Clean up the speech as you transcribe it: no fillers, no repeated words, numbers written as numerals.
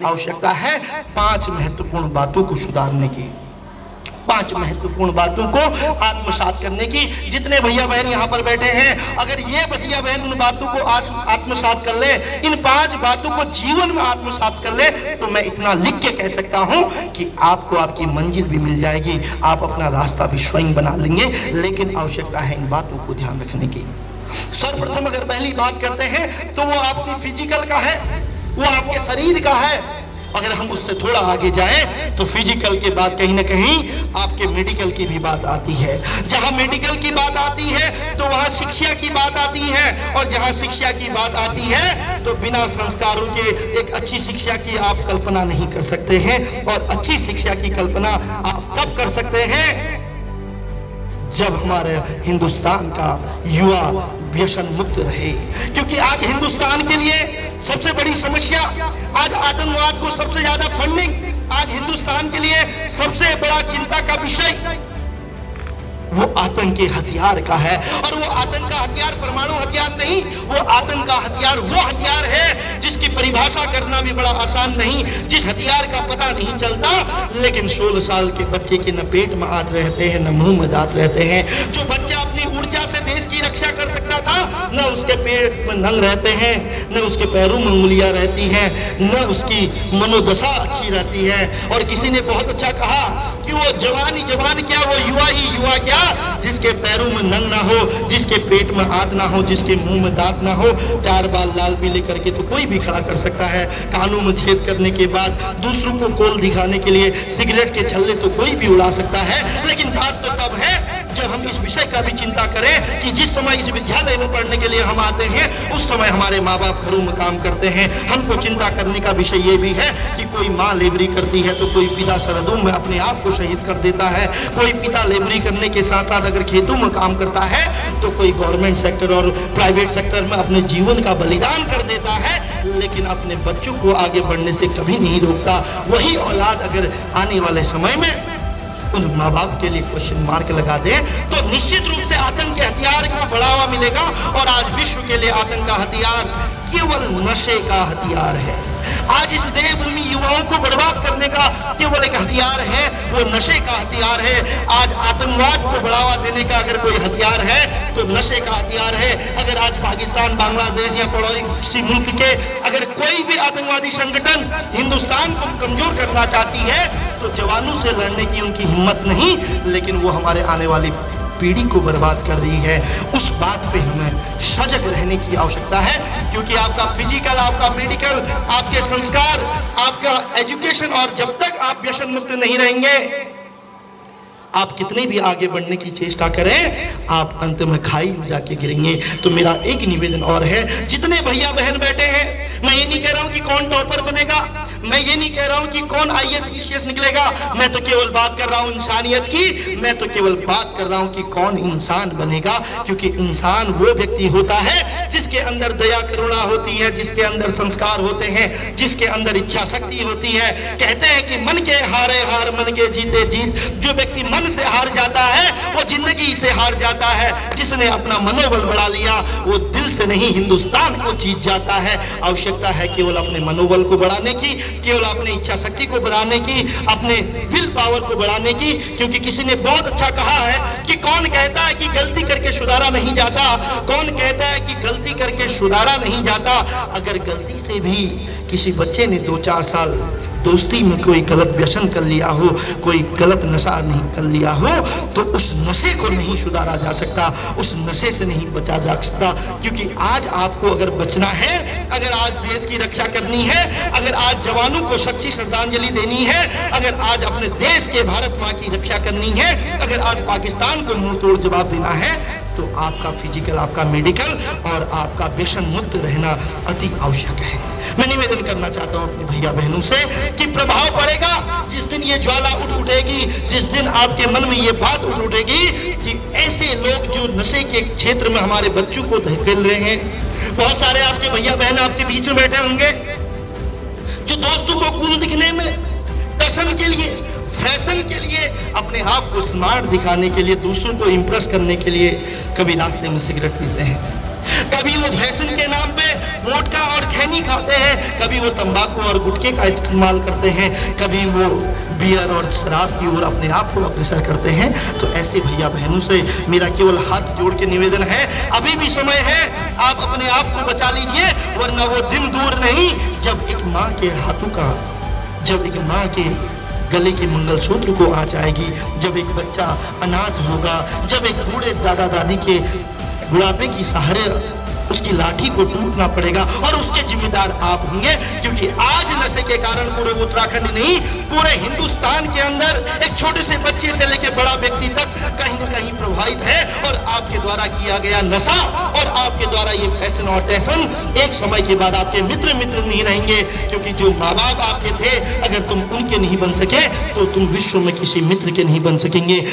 आवश्यकता है 5 महत्वपूर्ण बातों को सुधारने की, 5 महत्वपूर्ण बातों को आत्मसात करने की। जितने भैया बहन यहाँ पर बैठे हैं, अगर ये भैया बहन उन बातों को आत्मसात कर ले, इन 5 बातों को जीवन में आत्मसात कर ले, तो मैं इतना लिख के कह सकता हूँ कि आपको आपकी मंजिल भी मिल जाएगी, आप अपना रास्ता भी स्वयं बना लेंगे। लेकिन आवश्यकता है इन बातों को ध्यान रखने की। सर्वप्रथम अगर पहली बात करते हैं तो वो आपकी फिजिकल का है, वो आपके शरीर का है। अगर हम उससे थोड़ा आगे जाएं तो फिजिकल के बाद कहीं ना कहीं आपके मेडिकल की भी बात आती है। जहां मेडिकल की बात आती है तो वहां शिक्षा की बात आती है, और जहां शिक्षा की बात आती है तो बिना संस्कारों के एक अच्छी शिक्षा की आप कल्पना नहीं कर सकते हैं। और अच्छी शिक्षा की कल्पना आप तब कर सकते हैं जब हमारे हिंदुस्तान का युवा व्यसन मुक्त रहे। क्योंकि आज हिंदुस्तान के लिए सबसे बड़ी समस्या, आज आतंकवाद को सबसे ज्यादा फंडिंग, आज हिंदुस्तान के लिए सबसे बड़ा चिंता का विषय वो आतंक के हथियार का है। और वो आतंक का हथियार परमाणु हथियार नहीं, वो आतंक का हथियार वो हथियार है जिसकी परिभाषा करना भी बड़ा आसान नहीं, जिस हथियार का पता नहीं चलता, लेकिन 16 साल के बच्चे के न पेट में आत रहते हैं न मुंह में दांत रहते हैं। जो बच्चा अपनी ऊर्जा से देश की रक्षा कर सकता था, न उसके पेट में नंग रहते हैं, न उसके पैरों में उंगलियां रहती हैं, न उसकी मनोदशा अच्छी रहती है। और किसी ने बहुत अच्छा कहा कि वो जवान ही जवान क्या, वो युवा ही युवा क्या, जिसके पैरों में नंग ना हो, जिसके पेट में आग ना हो, जिसके मुंह में दांत ना हो, 4 बाल लाल पीले करके तो कोई भी खड़ा कर सकता है। कानों में छेद करने के बाद दूसरों को कोल दिखाने के लिए सिगरेट के छल्ले तो कोई भी उड़ा सकता है। लेकिन बात तो तब है जब हम इस विषय का भी चिंता करें कि जिस समय इस विद्यालय में पढ़ने के लिए हम आते हैं, उस समय हमारे माँ बाप घरों में काम करते हैं। हमको चिंता करने का विषय ये भी है कि कोई माँ लेबरी करती है तो कोई पिता सरहदों में अपने आप को शहीद कर देता है, कोई पिता लेबरी करने के साथ साथ अगर खेतों में काम करता है तो कोई गवर्नमेंट सेक्टर और प्राइवेट सेक्टर में अपने जीवन का बलिदान कर देता है, लेकिन अपने बच्चों को आगे बढ़ने से कभी नहीं रोकता। वही औलाद अगर आने वाले समय में उन माँ बाप के लिए क्वेश्चन मार्क लगा दे तो निश्चित रूप से आतंक के हथियार को बढ़ावा मिलेगा। और आज विश्व के लिए आतंक का हथियार केवल नशे का हथियार है। आज इस देवभूमि युवाओं को बर्बाद करने का केवल एक हथियार है, वो नशे का हथियार है। आज आतंकवाद को बढ़ावा देने का अगर कोई हथियार है तो नशे का हथियार है। अगर आज पाकिस्तान, बांग्लादेश या पड़ोसी किसी मुल्क के अगर कोई भी आतंकवादी संगठन हिंदुस्तान को कमजोर करना चाहती है तो जवानों से लड़ने की उनकी हिम्मत नहीं, लेकिन वो हमारे आने वाली पीढ़ी को बर्बाद कर रही है। उस बात पे हमें सजग रहने की आवश्यकता है, क्योंकि आपका फिजिकल, आपका मेडिकल, आपके संस्कार, आपका एजुकेशन, और जब तक आप व्यसन मुक्त नहीं रहेंगे, आप कितने भी आगे बढ़ने की चेष्टा करें, आप अंत में खाई में जाके गिरेंगे। तो मेरा एक निवेदन और है, जितने भैया बहन बैठे हैं, मैं ये नहीं कह रहा हूं कि कौन टॉपर बनेगा, मैं ये नहीं कह रहा हूं कि कौन IAS PCS निकलेगा, मैं तो केवल बात कर रहा हूं इंसानियत की, मैं तो केवल बात कर रहा हूं कि कौन इंसान बनेगा। क्योंकि इंसान वो व्यक्ति होता है जिसके अंदर दया करुणा होती है, जिसके अंदर संस्कार होते हैं, जिसके अंदर इच्छा शक्ति होती है। कहते हैं कि मन के हारे हार, मन के जीते जीत। जो व्यक्ति मन से हार जाता है वो जिंदगी से हार जाता है। जिसने अपना मनोबल बढ़ा लिया वो दिल से नहीं हिंदुस्तान को जीत जाता है। आवश्यकता है केवल अपने मनोबल को बढ़ाने की, केवल अपनी इच्छा शक्ति को बढ़ाने की, अपने विल पावर को बढ़ाने की। क्योंकि किसी ने बहुत अच्छा कहा है कि कौन कहता है कि गलती करके सुधारा नहीं जाता, कौन कहता है कि गलती करके सुधारा नहीं जाता। अगर गलती से भी किसी बच्चे ने 2-4 साल दोस्ती में कोई गलत व्यसन कर लिया हो, कोई गलत नशा नहीं कर लिया हो, तो उस नशे को नहीं सुधारा जा सकता, उस नशे से नहीं बचा जा सकता। क्योंकि आज आपको अगर बचना है, अगर आज देश की रक्षा करनी है, अगर आज जवानों को सच्ची श्रद्धांजलि देनी है, अगर आज अपने देश के भारत माँ की रक्षा करनी है, अगर आज पाकिस्तान को मुंह तोड़ जवाब देना है, तो आपका फिजिकल, आपका मेडिकल और आपका व्यसन मुक्त रहना अति आवश्यक है। मैं निवेदन करना चाहता हूं अपने भैया बहनों से कि प्रभाव पड़ेगा जिस दिन ये ज्वाला उठेगी, जिस दिन आपके मन में ये बात उठेगी कि ऐसे लोग जो नशे के क्षेत्र में हमारे बच्चों को धकेल रहे हैं। बहुत सारे आपके भैया बहन आपके बीच में बैठे होंगे जो दोस्तों को कूल दिखने में, टशन के लिए, फैशन के लिए, अपने आप को स्मार्ट दिखाने के लिए, दूसरों को इम्प्रेस करने के लिए कभी रास्ते में सिगरेट पीते हैं, कभी वो फैशन के नाम पे वोडका और खैनी खाते हैं, कभी वो तंबाकू और गुटखे का इस्तेमाल करते हैं, कभी वो बियर और शराब की ओर अपने आप को अग्रसर करते हैं। तो ऐसे भैया बहनों से मेरा केवल हाथ जोड़ के निवेदन है, अभी भी समय है, आप अपने आप को बचा लीजिए, वरना वो दिन दूर नहीं जब एक माँ के हाथों का, जब एक माँ के गले के मंगलसूत्र को आ जाएगी, जब एक बच्चा अनाथ होगा, जब एक बूढ़े दादा दादी के बुढ़ापे की सहारे उसकी लाठी को टूटना पड़ेगा और उसके जिम्मेदार आप होंगे। क्योंकि आज नशे के कारण पूरे उत्तराखंड नहीं, पूरे हिंदुस्तान के अंदर एक छोटे से बच्चे से लेकर बड़ा व्यक्ति तक कहीं न कहीं प्रभावित है। और आपके द्वारा किया गया नशा और आपके द्वारा ये फैशन और टैशन एक समय के बाद आपके मित्र नहीं रहेंगे। क्योंकि जो माँ बाप आपके थे, अगर तुम उनके नहीं बन सके तो तुम विश्व में किसी मित्र के नहीं बन सकेंगे।